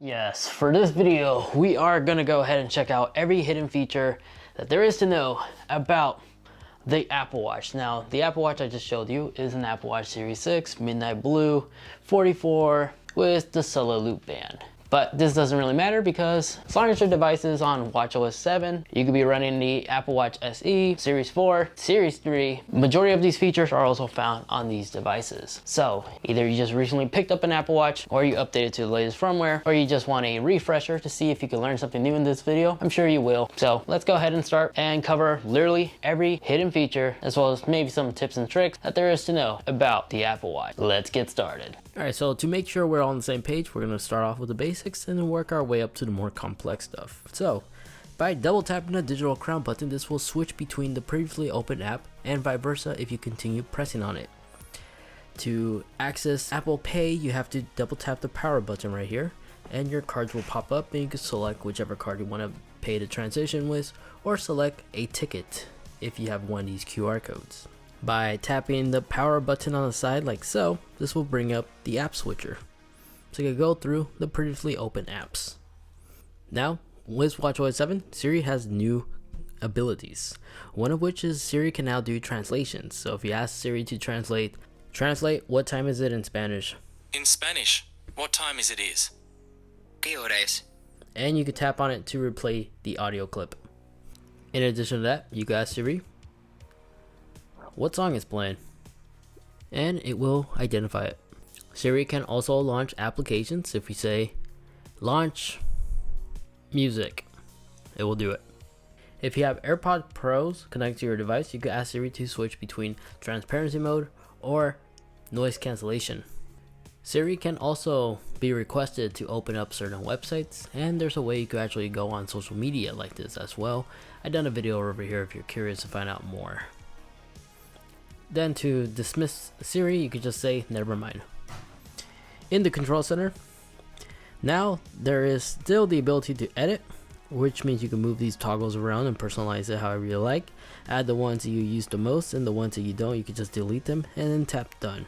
Yes, for this video, we are gonna go ahead and check out every hidden feature that there is to know about the Apple Watch. Now, the Apple Watch I just showed you is an Apple Watch Series 6 Midnight Blue 44 with the solo loop band. But this doesn't really matter because as long as your device is on watchOS 7, you could be running the Apple Watch SE, Series 4, Series 3. Majority of these features are also found on these devices. So either you just recently picked up an Apple Watch, or you updated to the latest firmware, or you just want a refresher to see if you can learn something new in this video. I'm sure you will. So let's go ahead and start and cover literally every hidden feature, as well as maybe some tips and tricks that there is to know about the Apple Watch. Let's get started. Alright, so to make sure we're all on the same page, we're going to start off with the basics and then work our way up to the more complex stuff. So, by double tapping the digital crown button, this will switch between the previously open app and vice versa if you continue pressing on it. To access Apple Pay, you have to double tap the power button right here, and your cards will pop up and you can select whichever card you want to pay the transaction with, or select a ticket if you have one of these QR codes. By tapping the power button on the side like so, this will bring up the app switcher. So you can go through the previously open apps. Now, with watchOS 7, Siri has new abilities. One of which is Siri can now do translations. So if you ask Siri to translate what time is it in Spanish? In Spanish, what time is it? ¿Qué hora es? And you can tap on it to replay the audio clip. In addition to that, you can ask Siri what song is playing, and it will identify it. Siri can also launch applications. If we say launch music, it will do it. If you have AirPods Pros connected to your device, you can ask Siri to switch between transparency mode or noise cancellation. Siri can also be requested to open up certain websites, and there's a way you can actually go on social media like this as well. I've done a video over here if you're curious to find out more. Then to dismiss Siri, you could just say never mind. In the control center, now there is still the ability to edit, which means you can move these toggles around and personalize it however you like. Add the ones that you use the most, and the ones that you don't, you can just delete them and then tap done.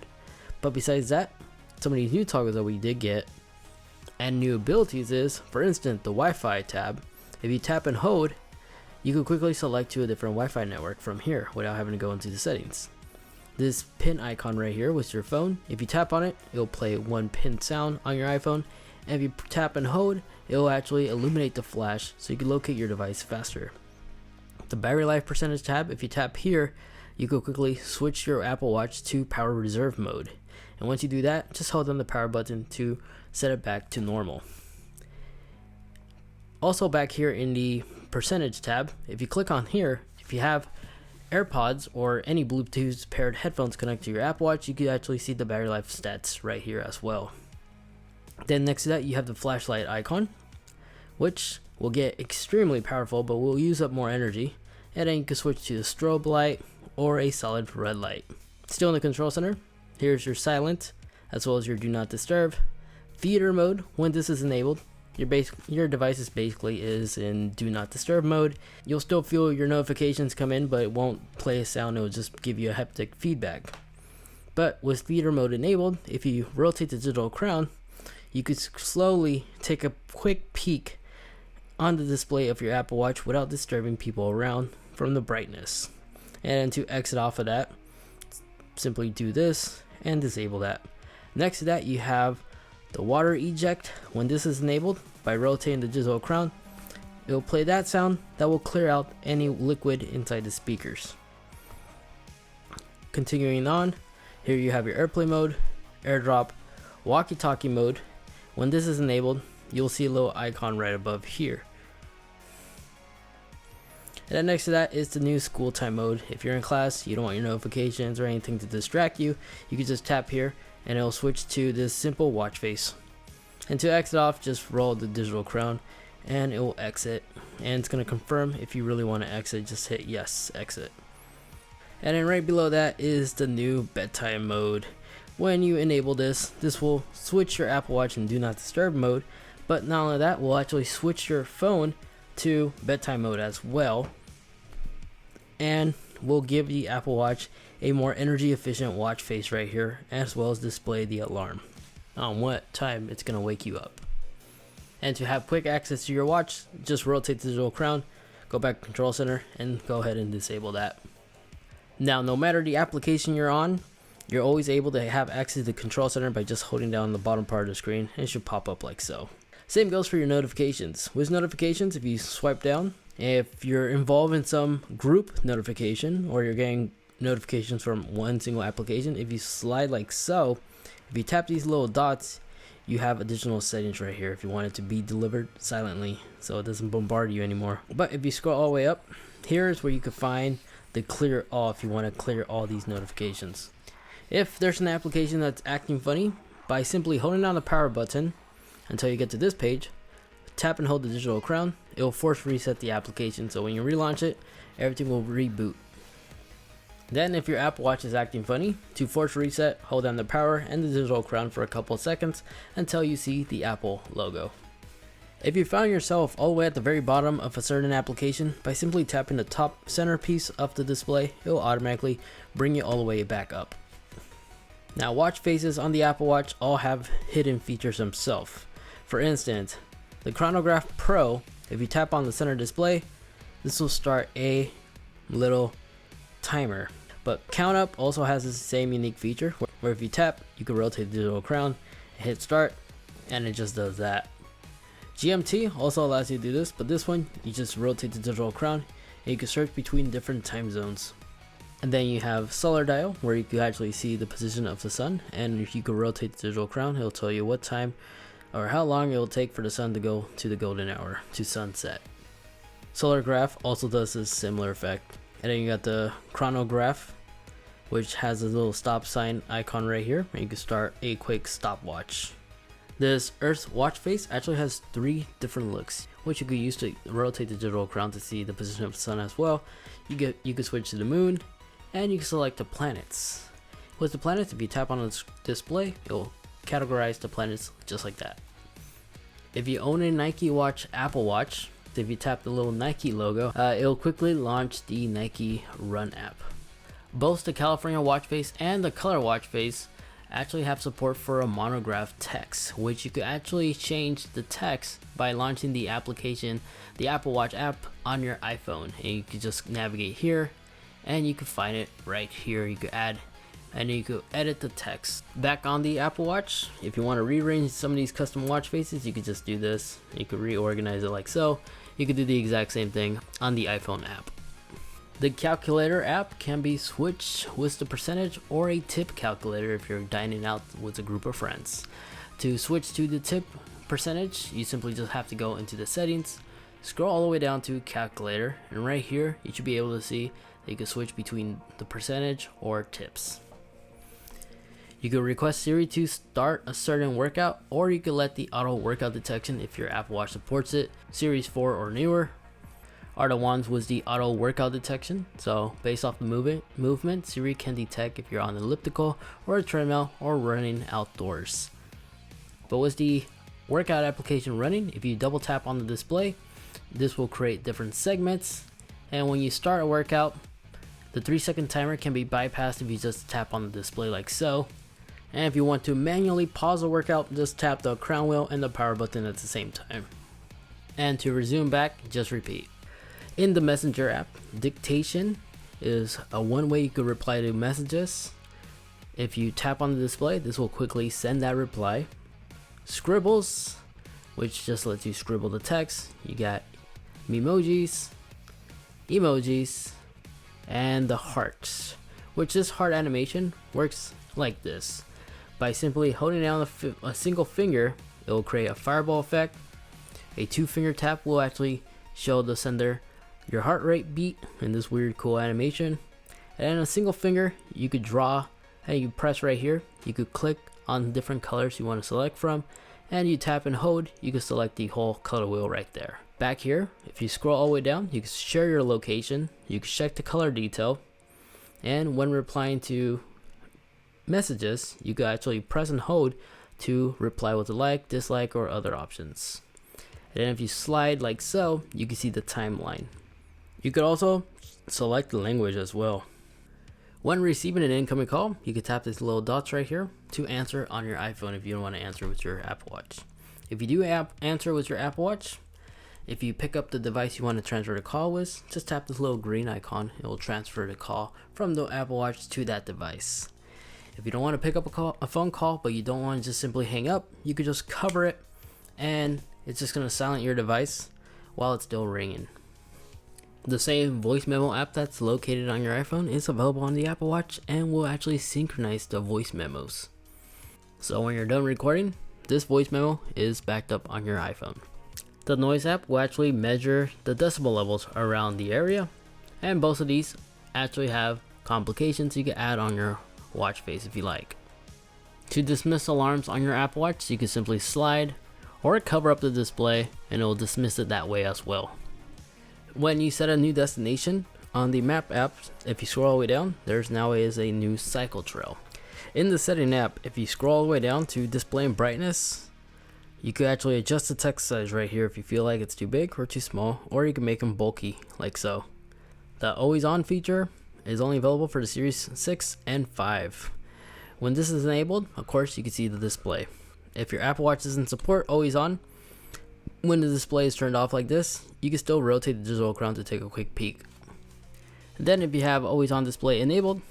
But besides that, some of these new toggles that we did get and new abilities is, for instance, the Wi-Fi tab. If you tap and hold, you can quickly select to a different Wi-Fi network from here without having to go into the settings. This pin icon right here with your phone, if you tap on it, it'll play one pin sound on your iPhone, and if you tap and hold, it'll actually illuminate the flash so you can locate your device faster. The battery life percentage tab, if you tap here, you can quickly switch your Apple Watch to power reserve mode, and once you do that, just hold down the power button to set it back to normal. Also back here in the percentage tab, if you click on here, if you have AirPods or any Bluetooth paired headphones connected to your Apple Watch, you can actually see the battery life stats right here as well. Then next to that, you have the flashlight icon, which will get extremely powerful but will use up more energy, and then you can switch to the strobe light or a solid red light. Still in the control center, here's your silent as well as your do not disturb. Theater mode, when this is enabled, your device is in do not disturb mode. You'll still feel your notifications come in, but it won't play a sound, it will just give you a haptic feedback. But with theater mode enabled, if you rotate the digital crown, you could slowly take a quick peek on the display of your Apple Watch without disturbing people around from the brightness. And to exit off of that, simply do this and disable that. Next to that, you have the water eject. When this is enabled, by rotating the digital crown, it will play that sound that will clear out any liquid inside the speakers. Continuing on, here you have your airplane mode, airdrop, walkie-talkie mode. When this is enabled, you'll see a little icon right above here. And then next to that is the new school time mode. If you're in class, you don't want your notifications or anything to distract you, you can just tap here and it'll switch to this simple watch face. And to exit off, just roll the digital crown and it will exit. And it's going to confirm if you really want to exit, just hit yes, exit. And then right below that is the new bedtime mode. When you enable this, this will switch your Apple Watch in do not disturb mode, but not only that, will actually switch your phone to bedtime mode as well, and will give the Apple Watch a more energy efficient watch face right here, as well as display the alarm on what time it's going to wake you up. And to have quick access to your watch, just rotate the digital crown, go back to control center, and go ahead and disable that. Now, no matter the application you're on, you're always able to have access to the control center by just holding down the bottom part of the screen, and it should pop up like so. Same goes for your notifications. With notifications, if you swipe down, if you're involved in some group notification, or you're getting notifications from one single application, if you slide like so, if you tap these little dots, you have additional settings right here if you want it to be delivered silently so it doesn't bombard you anymore. But if you scroll all the way up, here's where you can find the clear all if you want to clear all these notifications. If there's an application that's acting funny, by simply holding down the power button until you get to this page, tap and hold the digital crown, it will force reset the application, so when you relaunch it, everything will reboot. Then if your Apple Watch is acting funny, to force reset, hold down the power and the digital crown for a couple of seconds until you see the Apple logo. If you found yourself all the way at the very bottom of a certain application, by simply tapping the top centerpiece of the display, it will automatically bring you all the way back up. Now, watch faces on the Apple Watch all have hidden features themselves. For instance, the Chronograph Pro, if you tap on the center display, this will start a little timer. But Count Up also has the same unique feature where if you tap, you can rotate the digital crown, hit start, and it just does that. GMT also allows you to do this, but this one, you just rotate the digital crown and you can search between different time zones. And then you have Solar Dial, where you can actually see the position of the sun, and if you can rotate the digital crown, it'll tell you what time or how long it will take for the sun to go to the golden hour, to sunset. Solar Graph also does this similar effect. And then you got the Chronograph, which has a little stop sign icon right here, and you can start a quick stopwatch. This Earth watch face actually has 3 different looks, which you could use to rotate the digital crown to see the position of the sun as well. You can switch to the moon, and you can select the planets. With the planets, if you tap on the display, it will categorize the planets just like that. If you own a Nike watch, Apple Watch, if you tap the little Nike logo, it'll quickly launch the Nike Run app. Both the California watch face and the color watch face actually have support for a monograph text, which you could actually change the text by launching the application, the Apple Watch app, on your iPhone. And you can just navigate here and you can find it right here. You could add and you could edit the text. Back on the Apple Watch, if you want to rearrange some of these custom watch faces, you could just do this. You could reorganize it like so. You could do the exact same thing on the iPhone app. The calculator app can be switched with the percentage or a tip calculator if you're dining out with a group of friends. To switch to the tip percentage, you simply just have to go into the settings, scroll all the way down to calculator, and right here you should be able to see that you can switch between the percentage or tips. You can request Siri to start a certain workout, or you can let the auto workout detection, if your Apple Watch supports it, Series 4 or newer, are the ones with the auto workout detection. So based off the movement, Siri can detect if you're on an elliptical or a treadmill or running outdoors. But with the workout application running, if you double tap on the display, this will create different segments, and when you start a workout, the 3-second timer can be bypassed if you just tap on the display like so. And if you want to manually pause a workout, just tap the crown wheel and the power button at the same time. And to resume back, just repeat. In the Messenger app, dictation is a one way you could reply to messages. If you tap on the display, this will quickly send that reply. Scribbles, which just lets you scribble the text. You got memojis, emojis, and the hearts, which this heart animation works like this. By simply holding down a single finger, it will create a fireball effect. A 2-finger tap will actually show the sender your heart rate beat in this weird cool animation. And then a single finger, you could draw, and you press right here, you could click on different colors you want to select from, and you tap and hold, you can select the whole color wheel right there. Back here, if you scroll all the way down, you can share your location, you can check the color detail, and when replying to messages, you can actually press and hold to reply with a like, dislike, or other options. And then if you slide like so, you can see the timeline. You could also select the language as well. When receiving an incoming call, you can tap these little dots right here to answer on your iPhone if you don't want to answer with your Apple Watch. If you do answer with your Apple Watch, if you pick up the device you want to transfer the call with, just tap this little green icon. It will transfer the call from the Apple Watch to that device. If you don't want to pick up a phone call, but you don't want to just simply hang up, you could just cover it and it's just going to silence your device while it's still ringing. The same voice memo app that's located on your iPhone is available on the Apple Watch and will actually synchronize the voice memos. So when you're done recording, this voice memo is backed up on your iPhone. The noise app will actually measure the decibel levels around the area, and both of these actually have complications you can add on your watch face if you like. To dismiss alarms on your Apple Watch, you can simply slide or cover up the display and it will dismiss it that way as well. When you set a new destination on the map app, if you scroll all the way down, there's now is a new cycle trail. In the setting app, if you scroll all the way down to display and brightness, you could actually adjust the text size right here if you feel like it's too big or too small, or you can make them bulky like so. The always on feature is only available for the Series 6 and 5. When this is enabled, of course, you can see the display. If your Apple Watch doesn't support always on, when the display is turned off like this, you can still rotate the digital crown to take a quick peek. Then if you have always on display enabled,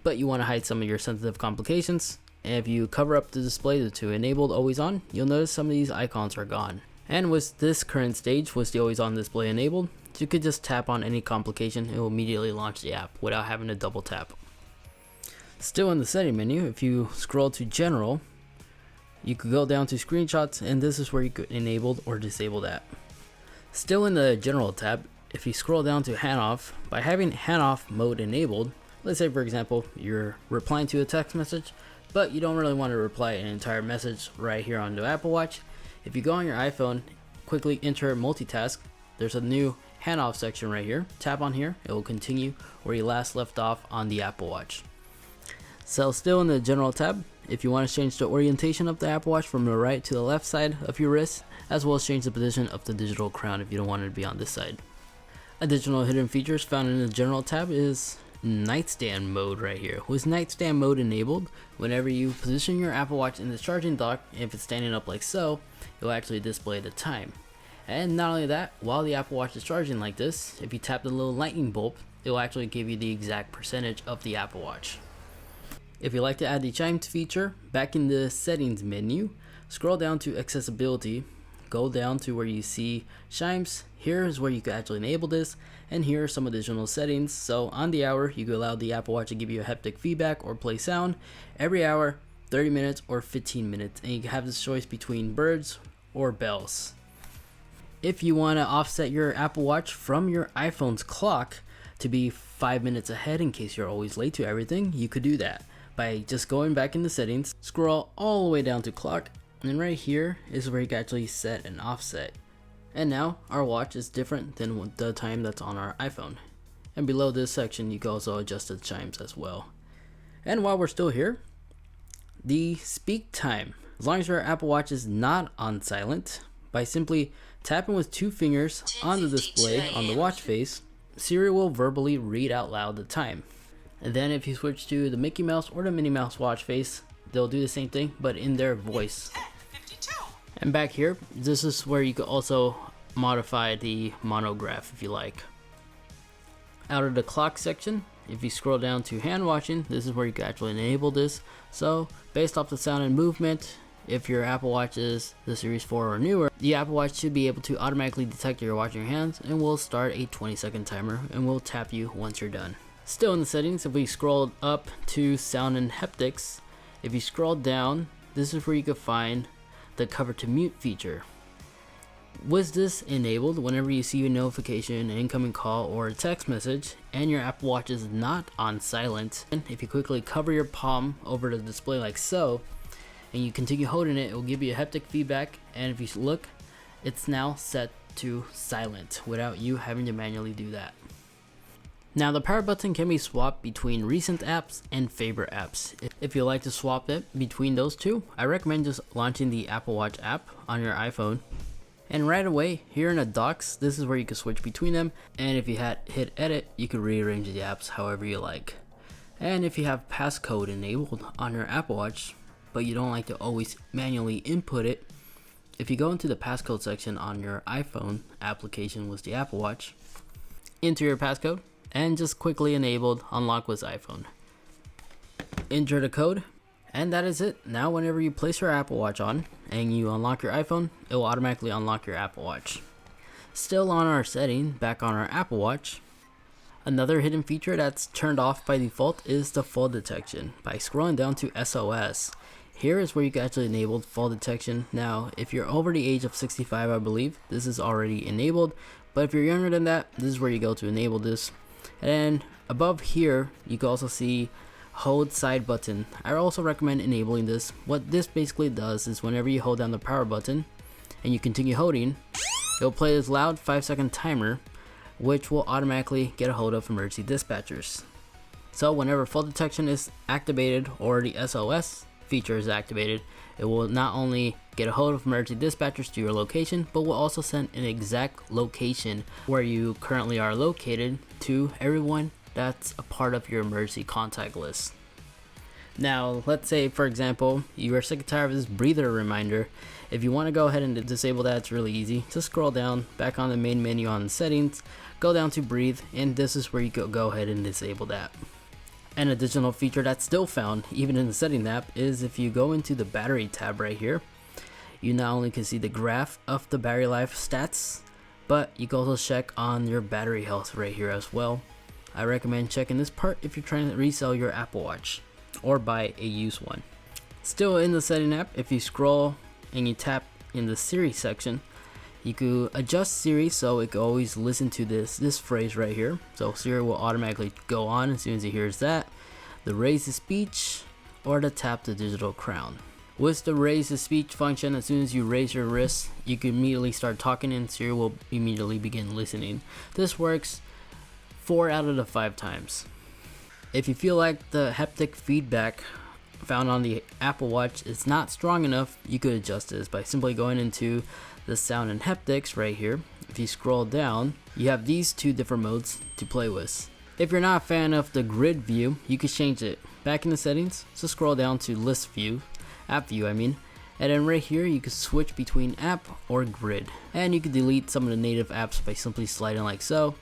but you want to hide some of your sensitive complications, and if you cover up the display to enabled always on, you'll notice some of these icons are gone. And with this current stage, with the always on display enabled, you could just tap on any complication, it will immediately launch the app without having to double tap. Still in the setting menu, if you scroll to general, you could go down to screenshots, and this is where you could enable or disable that. Still in the general tab, if you scroll down to handoff, by having handoff mode enabled, let's say for example you're replying to a text message but you don't really want to reply an entire message right here on the Apple Watch, if you go on your iPhone, quickly enter multitask, there's a new handoff section right here. Tap on here, it will continue where you last left off on the Apple Watch. So still in the general tab, if you want to change the orientation of the Apple Watch from the right to the left side of your wrist, as well as change the position of the digital crown if you don't want it to be on this side. Additional hidden features found in the general tab is nightstand mode right here. With nightstand mode enabled, whenever you position your Apple Watch in the charging dock, if it's standing up like so, it will actually display the time. And not only that, while the Apple Watch is charging like this, if you tap the little lightning bolt, it will actually give you the exact percentage of the Apple Watch. If you like to add the chimes feature, back in the settings menu, scroll down to accessibility, go down to where you see chimes. Here is where you can actually enable this, and here are some additional settings. So on the hour, you can allow the Apple Watch to give you a haptic feedback or play sound every hour, 30 minutes, or 15 minutes, and you can have this choice between birds or bells. If you want to offset your Apple Watch from your iPhone's clock to be 5 minutes ahead in case you're always late to everything, you could do that by just going back in the settings, scroll all the way down to clock, and right here is where you can actually set an offset. And now our watch is different than the time that's on our iPhone. And below this section, you can also adjust the chimes as well. And while we're still here, the speak time. As long as your Apple Watch is not on silent, by simply tapping with 2 fingers on the display on the watch face, Siri will verbally read out loud the time. And then if you switch to the Mickey Mouse or the Minnie Mouse watch face, they'll do the same thing, but in their voice. And back here, this is where you can also modify the monograph if you like. Out of the clock section, if you scroll down to hand watching, this is where you can actually enable this. So based off the sound and movement, if your Apple Watch is the Series 4 or newer, the Apple Watch should be able to automatically detect you're watching your hands and will start a 20-second timer and will tap you once you're done. Still in the settings, if we scroll up to sound and haptics, if you scroll down, this is where you can find the cover to mute feature. With this enabled, whenever you see a notification, an incoming call, or a text message, and your Apple Watch is not on silent, and if you quickly cover your palm over the display like so, and you continue holding it, it will give you a haptic feedback, and if you look, it's now set to silent without you having to manually do that. Now the power button can be swapped between recent apps and favorite apps. If you like to swap it between those two, I recommend just launching the Apple Watch app on your iPhone. And right away, here in the docks, this is where you can switch between them. And if you hit edit, you can rearrange the apps however you like. And if you have passcode enabled on your Apple Watch, but you don't like to always manually input it, if you go into the passcode section on your iPhone application with the Apple Watch, enter your passcode, and just quickly enabled unlock with iPhone. Enter the code, and that is it. Now whenever you place your Apple Watch on and you unlock your iPhone, it will automatically unlock your Apple Watch. Still on our setting, back on our Apple Watch, another hidden feature that's turned off by default is the fall detection. By scrolling down to SOS, here is where you can actually enable fall detection. Now, if you're over the age of 65, I believe, this is already enabled. But if you're younger than that, this is where you go to enable this. And then above here, you can also see hold side button. I also recommend enabling this. What this basically does is whenever you hold down the power button and you continue holding, it'll play this loud 5-second timer, which will automatically get a hold of emergency dispatchers. So whenever fall detection is activated or the SOS feature is activated, it will not only get a hold of emergency dispatchers to your location, but will also send an exact location where you currently are located to everyone that's a part of your emergency contact list. Now, let's say, for example, you are sick and tired of this breather reminder. If you want to go ahead and disable that, it's really easy. Just scroll down, back on the main menu on settings, go down to breathe, and this is where you go ahead and disable that. An additional feature that's still found, even in the setting app, is if you go into the battery tab right here, you not only can see the graph of the battery life stats, but you can also check on your battery health right here as well. I recommend checking this part if you're trying to resell your Apple Watch or buy a used one. Still in the setting app, if you scroll and you tap in the Siri section, you could adjust Siri so it can always listen to this phrase right here. So Siri will automatically go on as soon as it hears that, the raise the speech or the tap the digital crown. With the raise the speech function, as soon as you raise your wrist, you can immediately start talking and Siri will immediately begin listening. This works 4 out of the 5 times. If you feel like the haptic feedback found on the Apple Watch is not strong enough, you could adjust this by simply going into the sound and haptics right here. If you scroll down, you have these 2 different modes to play with. If you're not a fan of the grid view, you can change it. Back in the settings, so scroll down to list view, app view I mean, and then right here you can switch between app or grid. And you can delete some of the native apps by simply sliding like so.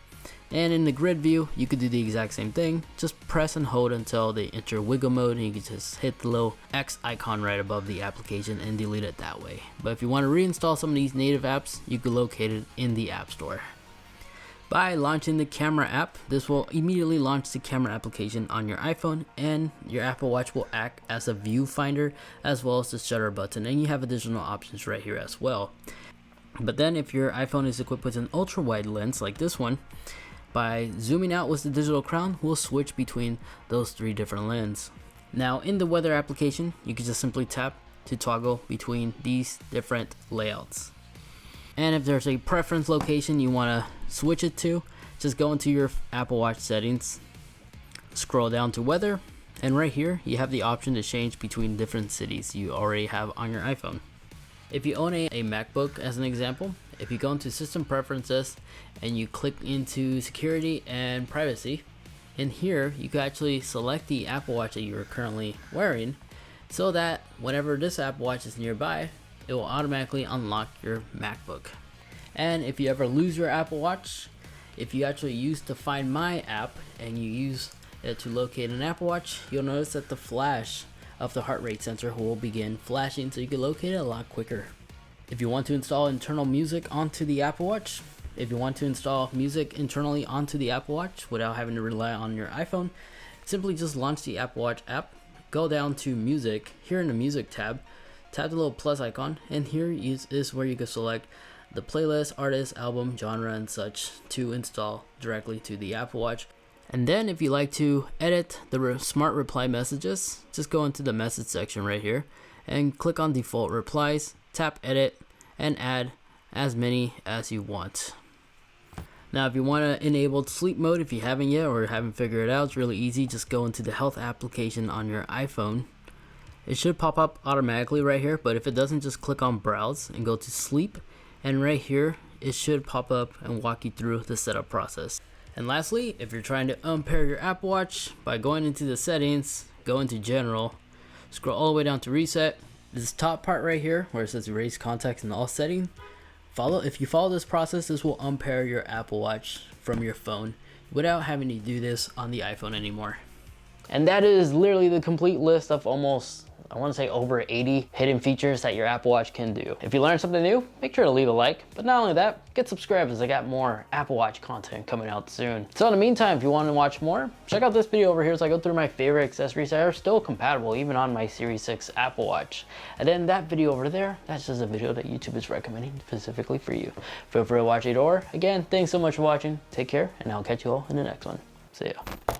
And in the grid view, you could do the exact same thing. Just press and hold until they enter wiggle mode and you can just hit the little X icon right above the application and delete it that way. But if you want to reinstall some of these native apps, you can locate it in the App Store. By launching the camera app, this will immediately launch the camera application on your iPhone, and your Apple Watch will act as a viewfinder as well as the shutter button, and you have additional options right here as well. But then if your iPhone is equipped with an ultra wide lens like this one, by zooming out with the digital crown, we'll switch between those 3 different lenses. Now in the weather application, you can just simply tap to toggle between these different layouts. And if there's a preference location you want to switch it to, just go into your Apple Watch settings, scroll down to weather, and right here you have the option to change between different cities you already have on your iPhone. If you own a MacBook as an example, if you go into system preferences and you click into security and privacy, in here you can actually select the Apple Watch that you're currently wearing so that whenever this Apple Watch is nearby, it will automatically unlock your MacBook. And if you ever lose your Apple Watch, if you actually use the Find My app and you use it to locate an Apple Watch, you'll notice that the flash of the heart rate sensor will begin flashing so you can locate it a lot quicker. If you want to install internal music onto the Apple Watch, if you want to install music internally onto the Apple Watch without having to rely on your iPhone, simply just launch the Apple Watch app, go down to music, here in the music tab, tap the little plus icon, and here is where you can select the playlist, artist, album, genre, and such to install directly to the Apple Watch. And then if you like to edit the smart reply messages, just go into the message section right here and click on default replies, tap edit, and add as many as you want. Now if you want to enable sleep mode, if you haven't yet or haven't figured it out, it's really easy. Just go into the health application on your iPhone. It should pop up automatically right here, but if it doesn't, just click on browse and go to sleep, and right here it should pop up and walk you through the setup process. And lastly, if you're trying to unpair your Apple Watch, by going into the settings, go into general, scroll all the way down to reset, this top part right here where it says erase contacts and all setting, if you follow this process, this will unpair your Apple Watch from your phone without having to do this on the iPhone anymore. And that is literally the complete list of almost, I want to say, over 80 hidden features that your Apple Watch can do. If you learned something new, make sure to leave a like. But not only that, get subscribed as I got more Apple Watch content coming out soon. So in the meantime, if you want to watch more, check out this video over here as I go through my favorite accessories that are still compatible even on my Series 6 Apple Watch. And then that video over there, that's just a video that YouTube is recommending specifically for you. Feel free to watch it, or again, thanks so much for watching. Take care, and I'll catch you all in the next one. See ya.